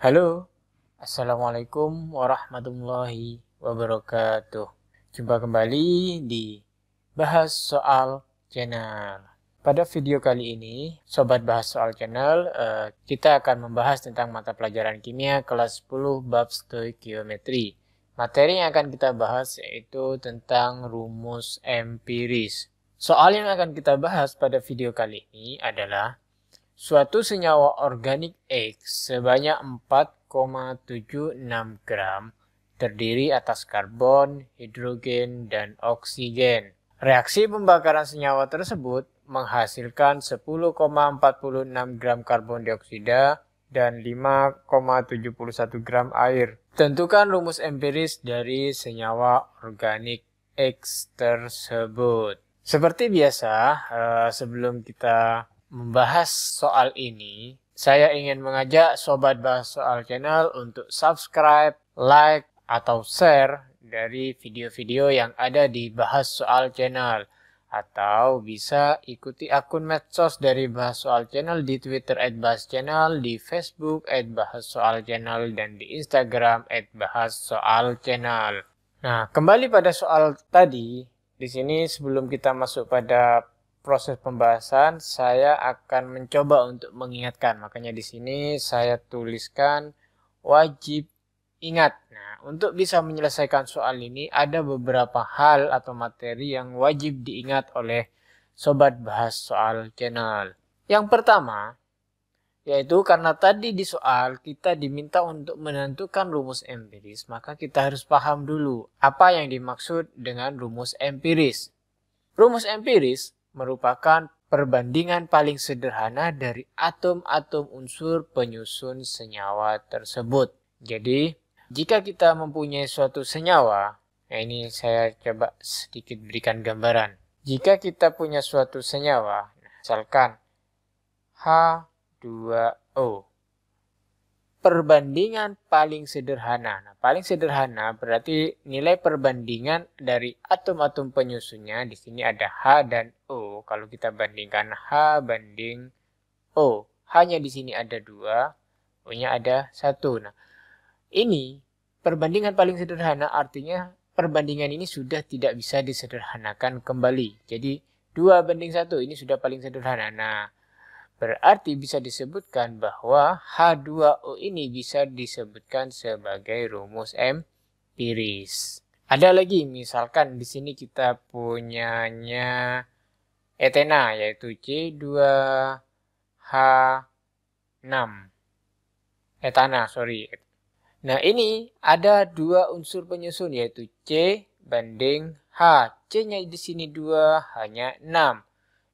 Halo, Assalamualaikum warahmatullahi wabarakatuh. Jumpa kembali di Bahas Soal Channel. Pada video kali ini, Sobat Bahas Soal Channel, kita akan membahas tentang mata pelajaran kimia kelas 10 bab stoikiometri. Materi yang akan kita bahas yaitu tentang rumus empiris. Soal yang akan kita bahas pada video kali ini adalah suatu senyawa organik X sebanyak 4,76 gram terdiri atas karbon, hidrogen, dan oksigen. Reaksi pembakaran senyawa tersebut menghasilkan 10,46 gram karbon dioksida dan 5,71 gram air. Tentukan rumus empiris dari senyawa organik X tersebut. Seperti biasa, sebelum kita membahas soal ini, saya ingin mengajak Sobat Bahas Soal Channel untuk subscribe, like, atau share dari video-video yang ada di Bahas Soal Channel. Atau bisa ikuti akun medsos dari Bahas Soal Channel di Twitter @bahas_channel, di Facebook @bahas soal channel, dan di Instagram @bahas soal channel. Nah, kembali pada soal tadi, di sini sebelum kita masuk pada proses pembahasan, saya akan mencoba untuk mengingatkan. Makanya di sini saya tuliskan wajib ingat. Nah, untuk bisa menyelesaikan soal ini ada beberapa hal atau materi yang wajib diingat oleh Sobat Bahas Soal Channel. Yang pertama, yaitu karena tadi di soal kita diminta untuk menentukan rumus empiris, maka kita harus paham dulu apa yang dimaksud dengan rumus empiris. Rumus empiris merupakan perbandingan paling sederhana dari atom-atom unsur penyusun senyawa tersebut. Jadi, jika kita mempunyai suatu senyawa, nah ini saya coba sedikit berikan gambaran. Jika kita punya suatu senyawa, misalkan H2O, perbandingan paling sederhana. Nah, paling sederhana berarti nilai perbandingan dari atom-atom penyusunnya. Di sini ada H dan O. Kalau kita bandingkan H banding O, H-nya di sini ada 2, O-nya ada 1. Nah, ini perbandingan paling sederhana, artinya perbandingan ini sudah tidak bisa disederhanakan kembali. Jadi 2 banding 1 ini sudah paling sederhana. Nah, berarti bisa disebutkan bahwa H2O ini bisa disebutkan sebagai rumus empiris. Ada lagi, misalkan di sini kita punyanya etena, yaitu C2H6. Nah, ini ada 2 unsur penyusun, yaitu C banding H. C-nya di sini 2, H-nya 6.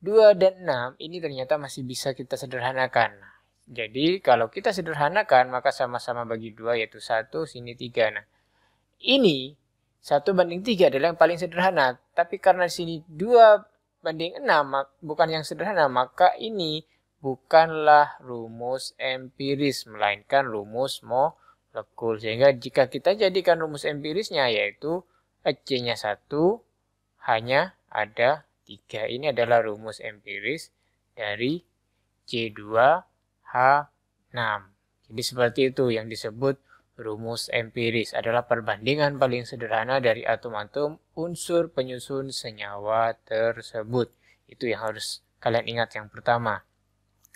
2 dan 6 ini ternyata masih bisa kita sederhanakan. Jadi kalau kita sederhanakan maka sama-sama bagi 2, yaitu 1, sini 3. Nah, ini 1 banding 3 adalah yang paling sederhana. Tapi karena di sini 2 banding 6 bukan yang sederhana, maka ini bukanlah rumus empiris, melainkan rumus molekul. Sehingga jika kita jadikan rumus empirisnya, yaitu C-nya 1, hanya ada 3. Ini adalah rumus empiris dari C2H6. Jadi seperti itu yang disebut rumus empiris, adalah perbandingan paling sederhana dari atom-atom unsur penyusun senyawa tersebut. Itu yang harus kalian ingat, yang pertama.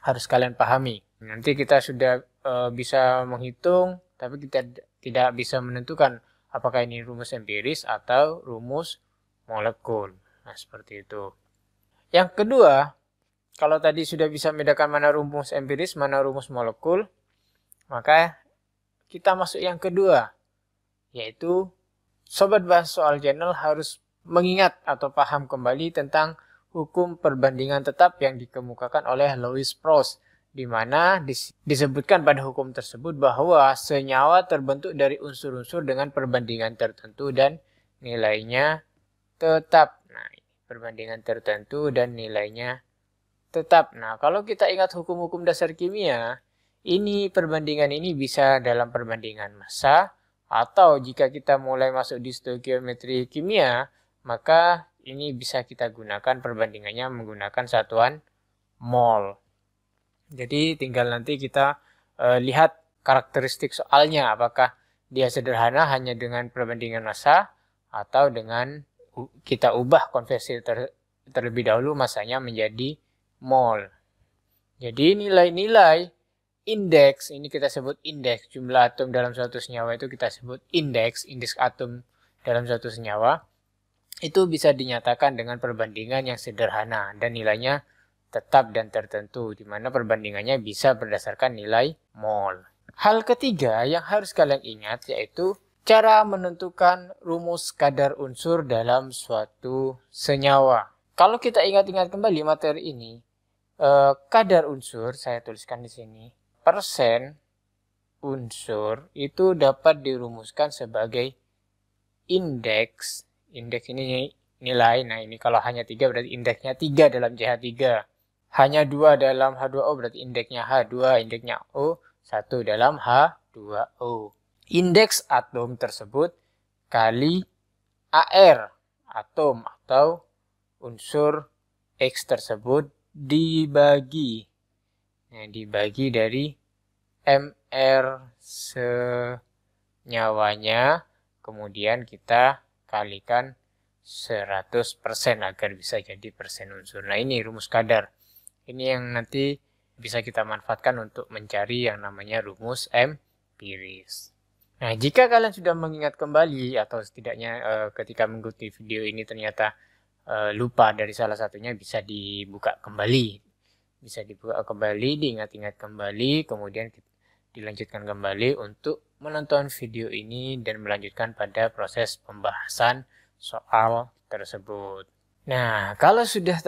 Harus kalian pahami. Nanti kita sudah bisa menghitung, tapi kita tidak bisa menentukan apakah ini rumus empiris atau rumus molekul. Nah, seperti itu. Yang kedua, kalau tadi sudah bisa membedakan mana rumus empiris, mana rumus molekul, maka kita masuk yang kedua, yaitu Sobat Bahas Soal Channel harus mengingat atau paham kembali tentang hukum perbandingan tetap yang dikemukakan oleh Louis Proust, di mana disebutkan pada hukum tersebut bahwa senyawa terbentuk dari unsur-unsur dengan perbandingan tertentu dan nilainya tetap. Nah, perbandingan tertentu dan nilainya tetap. Nah, kalau kita ingat hukum-hukum dasar kimia, ini perbandingan ini bisa dalam perbandingan massa, atau jika kita mulai masuk di stoikiometri kimia, maka ini bisa kita gunakan perbandingannya menggunakan satuan mol. Jadi tinggal nanti kita lihat karakteristik soalnya, apakah dia sederhana hanya dengan perbandingan massa atau dengan kita ubah konversi terlebih dahulu massanya menjadi mol. Jadi nilai-nilai indeks, ini kita sebut indeks, jumlah atom dalam suatu senyawa itu kita sebut indeks atom dalam suatu senyawa, itu bisa dinyatakan dengan perbandingan yang sederhana dan nilainya tetap dan tertentu, di mana perbandingannya bisa berdasarkan nilai mol. Hal ketiga yang harus kalian ingat yaitu cara menentukan rumus kadar unsur dalam suatu senyawa. Kalau kita ingat-ingat kembali materi ini, kadar unsur, saya tuliskan di sini, persen unsur itu dapat dirumuskan sebagai indeks ini nilai, nah ini kalau hanya 3 berarti indeksnya 3 dalam CH3. Hanya 2 dalam H2O berarti indeksnya H2, indeksnya O 1 dalam H2O. Indeks atom tersebut kali AR, atom atau unsur X tersebut dibagi. Nah, dibagi dari MR senyawanya, kemudian kita kalikan 100% agar bisa jadi persen unsur. Nah, ini rumus kadar. Ini yang nanti bisa kita manfaatkan untuk mencari yang namanya rumus empiris. Nah, jika kalian sudah mengingat kembali atau setidaknya ketika mengikuti video ini ternyata lupa dari salah satunya, bisa dibuka kembali. Diingat-ingat kembali, kemudian dilanjutkan kembali untuk menonton video ini dan melanjutkan pada proses pembahasan soal tersebut. Nah, kalau sudah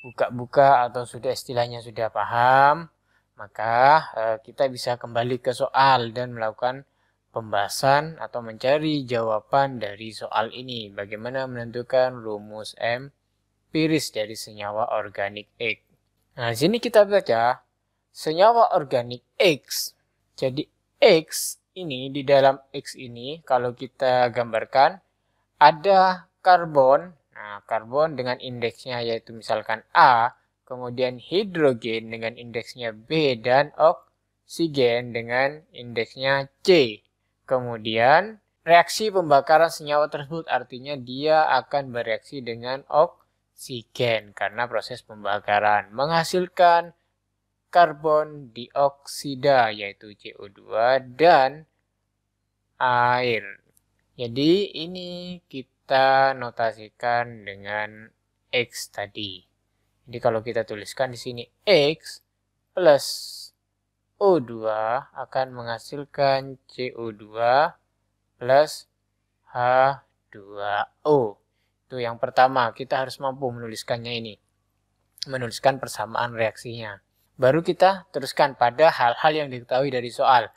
buka-buka atau sudah istilahnya sudah paham, maka kita bisa kembali ke soal dan melakukan pembahasan atau mencari jawaban dari soal ini. Bagaimana menentukan rumus empiris dari senyawa organik X. Nah, sini kita baca senyawa organik X. Jadi X ini, di dalam X ini kalau kita gambarkan ada karbon. Nah, karbon dengan indeksnya yaitu misalkan A, kemudian hidrogen dengan indeksnya B, dan oksigen dengan indeksnya C. Kemudian reaksi pembakaran senyawa tersebut artinya dia akan bereaksi dengan oksigen karena proses pembakaran menghasilkan karbon dioksida yaitu CO2 dan air. Jadi ini kita notasikan dengan X tadi. Jadi kalau kita tuliskan di sini X plus O2 akan menghasilkan CO2 plus H2O. Itu yang pertama, kita harus mampu menuliskannya ini. Menuliskan persamaan reaksinya. Baru kita teruskan pada hal-hal yang diketahui dari soal.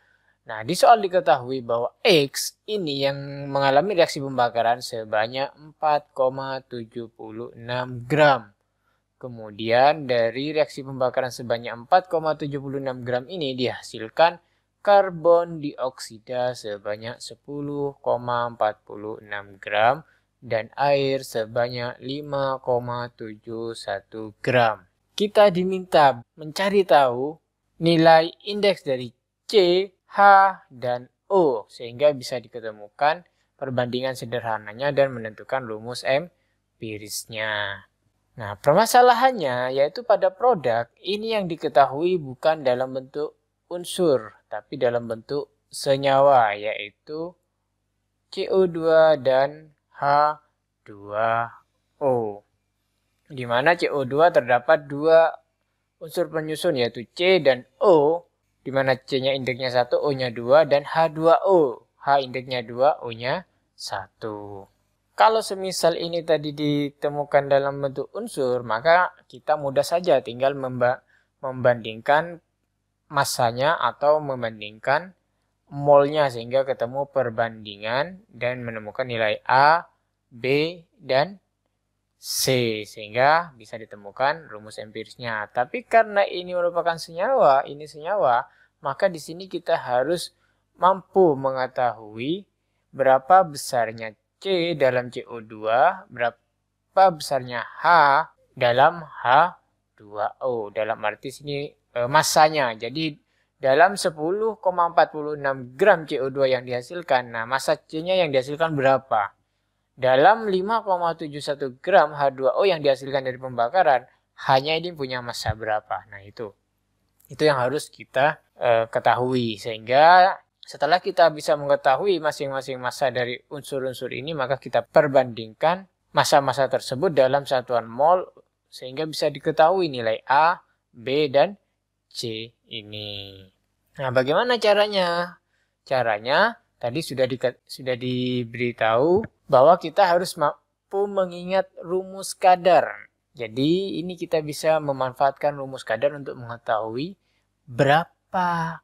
Nah, di soal diketahui bahwa X ini yang mengalami reaksi pembakaran sebanyak 4,76 gram. Kemudian dari reaksi pembakaran sebanyak 4,76 gram ini dihasilkan karbon dioksida sebanyak 10,46 gram dan air sebanyak 5,71 gram. Kita diminta mencari tahu nilai indeks dari C, H, dan O sehingga bisa diketemukan perbandingan sederhananya dan menentukan rumus empirisnya. Nah, permasalahannya yaitu pada produk ini yang diketahui bukan dalam bentuk unsur tapi dalam bentuk senyawa yaitu CO2 dan H2O. Di mana CO2 terdapat dua unsur penyusun yaitu C dan O, di mana C-nya indeksnya 1, O-nya 2, dan H2O. H indeksnya 2, O-nya 1. Kalau semisal ini tadi ditemukan dalam bentuk unsur, maka kita mudah saja tinggal membandingkan massanya atau membandingkan molnya sehingga ketemu perbandingan dan menemukan nilai A, B, dan C sehingga bisa ditemukan rumus empirisnya. Tapi karena ini merupakan senyawa, maka di sini kita harus mampu mengetahui berapa besarnya C dalam CO2, berapa besarnya H dalam H2O. Dalam arti sini massanya. Jadi dalam 10,46 gram CO2 yang dihasilkan. Nah, massa C-nya yang dihasilkan berapa? Dalam 5,71 gram H2O yang dihasilkan dari pembakaran, hanya ini punya massa berapa? Nah, itu yang harus kita ketahui. Sehingga setelah kita bisa mengetahui masing-masing massa dari unsur-unsur ini, maka kita perbandingkan massa-massa tersebut dalam satuan mol, sehingga bisa diketahui nilai A, B, dan C ini. Nah, bagaimana caranya? Caranya tadi sudah diberitahu bahwa kita harus mampu mengingat rumus kadar. Jadi ini kita bisa memanfaatkan rumus kadar untuk mengetahui berapa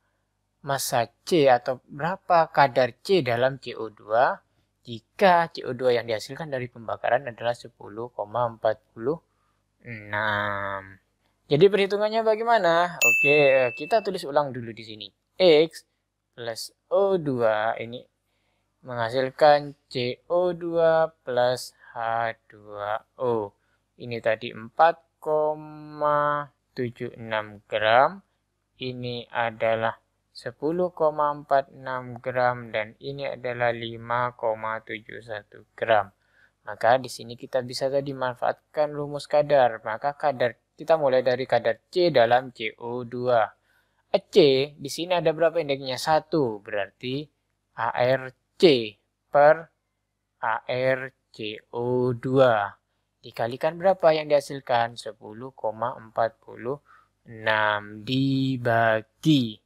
massa C atau berapa kadar C dalam CO2 jika CO2 yang dihasilkan dari pembakaran adalah 10,46. Jadi perhitungannya bagaimana? Oke, kita tulis ulang dulu di sini. X plus O2 ini menghasilkan CO2 plus H2O. Ini tadi 4,76 gram. Ini adalah 10,46 gram dan ini adalah 5,71 gram. Maka di sini kita bisa tadi manfaatkan rumus kadar. Maka kadar kita mulai dari kadar C dalam CO2. C di sini ada berapa indeksnya? 1. Berarti ARC per ARCO2. Dikalikan berapa yang dihasilkan? 10,46 dibagi.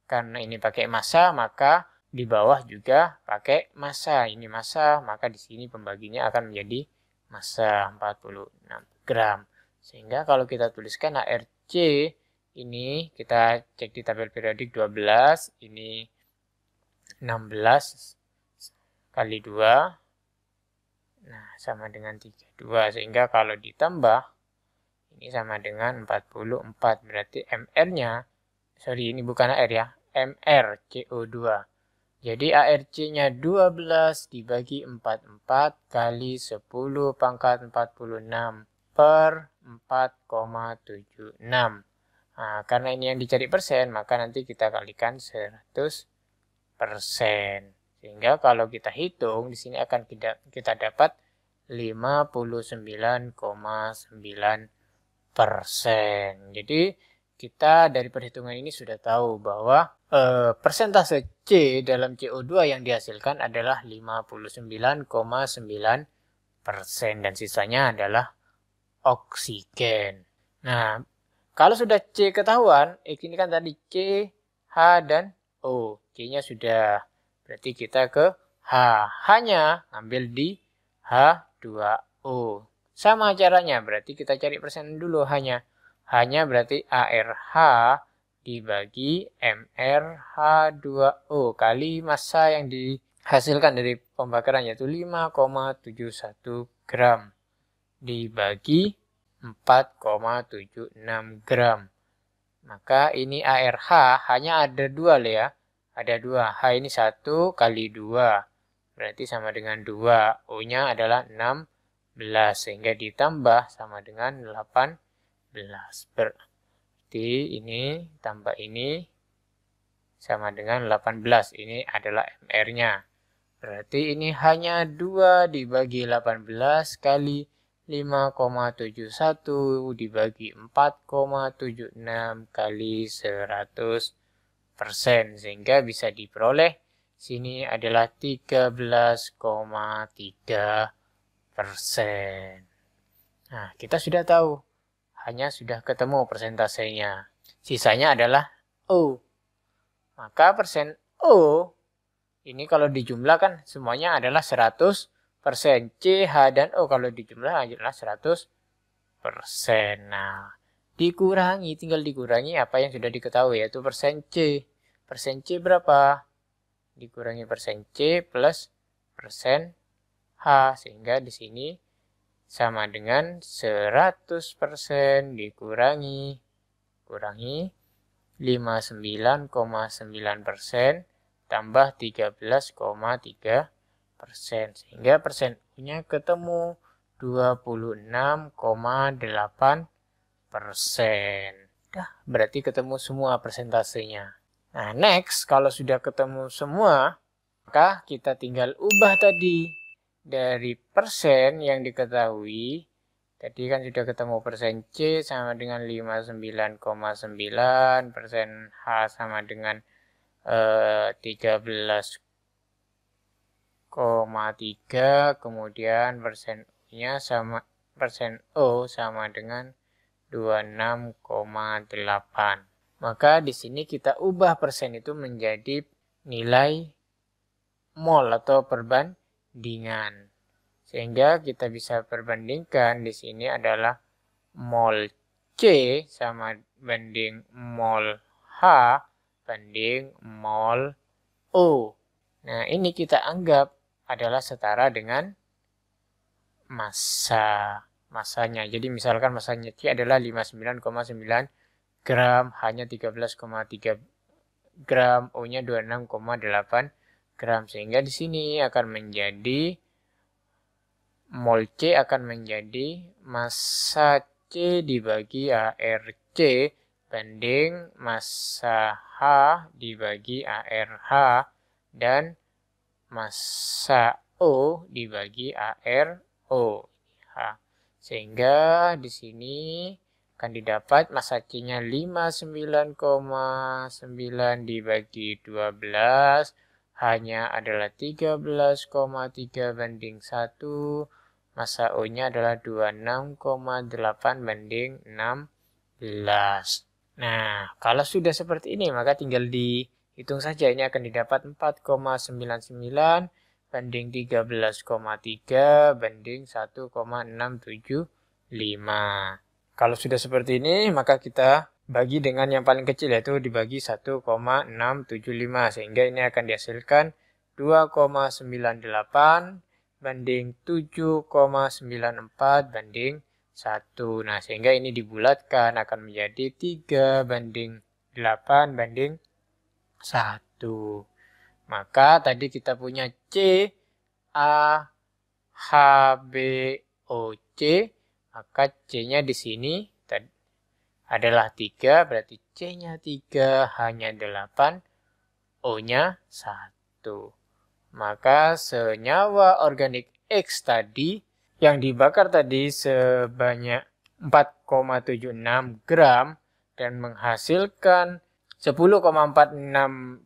Karena ini pakai massa, maka di bawah juga pakai massa. Ini massa, maka di sini pembaginya akan menjadi massa 46 gram. Sehingga kalau kita tuliskan ARC, ini kita cek di tabel periodik 12, ini 16 kali 2, nah sama dengan 32. Sehingga kalau ditambah, ini sama dengan 44. Berarti MR-nya, sorry ini bukan AR ya, MR CO2. Jadi ARC-nya 12 dibagi 44 kali 10 pangkat 46 per 4,76. Nah, karena ini yang dicari persen, maka nanti kita kalikan 100%. Sehingga kalau kita hitung, di sini akan kita dapat 59,9%. Jadi, kita dari perhitungan ini sudah tahu bahwa persentase C dalam CO2 yang dihasilkan adalah 59,9% dan sisanya adalah oksigen. Nah, kalau sudah C ketahuan, X ini kan tadi C, H, dan O. C-nya sudah, berarti kita ke H. H-nya ambil di H2O. Sama caranya, berarti kita cari persen dulu H-nya. H-nya berarti ARH dibagi MrH2O kali massa yang dihasilkan dari pembakaran, yaitu 5,71 gram dibagi 4,76 gram. Maka ini ARH hanya ada 2 ya. Ada 2. H ini 1 kali 2. Berarti sama dengan 2. O-nya adalah 16. Sehingga ditambah sama dengan 18. Berarti ini tambah ini sama dengan 18. Ini adalah MR-nya. Berarti ini hanya 2 dibagi 18 kali 5,71 dibagi 4,76 kali 100%. Sehingga bisa diperoleh sini adalah 13,3%. Nah, kita sudah tahu. Hanya sudah ketemu persentasenya. Sisanya adalah O. Maka persen O ini kalau dijumlahkan semuanya adalah 100%. C, H, dan O kalau dijumlah adalah 100%. Nah, dikurangi, tinggal dikurangi apa yang sudah diketahui, yaitu persen C. Persen C berapa? Dikurangi persen C plus persen H. Sehingga di sini sama dengan 100% dikurangi 59,9% tambah 13,3%. Sehingga persennya ketemu 26,8%. Dah, berarti ketemu semua persentasenya. Nah, next, kalau sudah ketemu semua, maka kita tinggal ubah tadi dari persen yang diketahui. Tadi kan sudah ketemu persen C sama dengan 59,9, persen H sama dengan 13,3, kemudian persennya sama persen O sama dengan 26,8. Maka di sini kita ubah persen itu menjadi nilai mol atau perbandingan. Sehingga kita bisa perbandingkan di sini adalah mol C sama banding mol H banding mol O. Nah, ini kita anggap adalah setara dengan masanya. Jadi misalkan masanya C adalah 59,9 gram, hanya 13,3 gram, O-nya 26,8 gram. Sehingga di sini akan menjadi mol C akan menjadi massa C dibagi ARC banding massa H dibagi ARH dan massa O dibagi ARO. Sehingga di sini akan didapat massa C-nya 59,9 dibagi 12 hanya adalah 13,3 banding 1. Massa O-nya adalah 26,8 banding 16. Nah, kalau sudah seperti ini maka tinggal dihitung saja. Ini akan didapat 4,99 banding 13,3 banding 1,675. Kalau sudah seperti ini, maka kita bagi dengan yang paling kecil, yaitu dibagi 1,675. Sehingga ini akan dihasilkan 2,98 banding 7,94 banding 1. Nah, sehingga ini dibulatkan akan menjadi 3 banding 8 banding 1. Maka tadi kita punya C, A, H, B, O, C. Maka C-nya di sini adalah 3, berarti C-nya 3, H-nya 8, O-nya 1. Maka senyawa organik X tadi yang dibakar tadi sebanyak 4,76 gram dan menghasilkan 10,46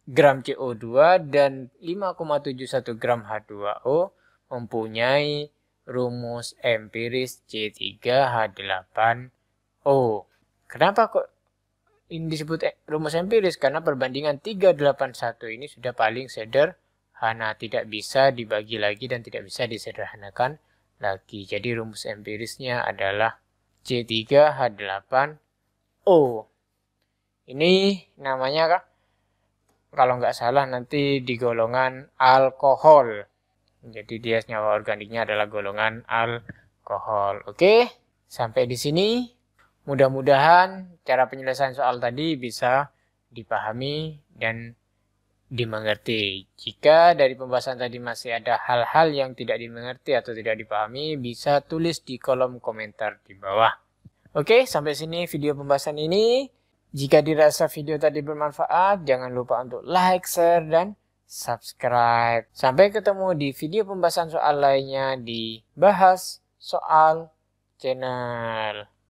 gram CO2 dan 5,71 gram H2O mempunyai rumus empiris C3H8O. Kenapa kok ini disebut rumus empiris? Karena perbandingan 381 ini sudah paling sederhana, tidak bisa dibagi lagi dan tidak bisa disederhanakan lagi. Jadi rumus empirisnya adalah C3H8O. Ini namanya, kalau nggak salah nanti di golongan alkohol. Jadi dia senyawa organiknya adalah golongan alkohol. Oke, sampai di sini. Mudah-mudahan cara penyelesaian soal tadi bisa dipahami dan dimengerti. Jika dari pembahasan tadi masih ada hal-hal yang tidak dimengerti atau tidak dipahami, bisa tulis di kolom komentar di bawah. Oke, sampai sini video pembahasan ini. Jika dirasa video tadi bermanfaat, jangan lupa untuk like, share, dan subscribe. Sampai ketemu di video pembahasan soal lainnya di Bahas Soal Channel.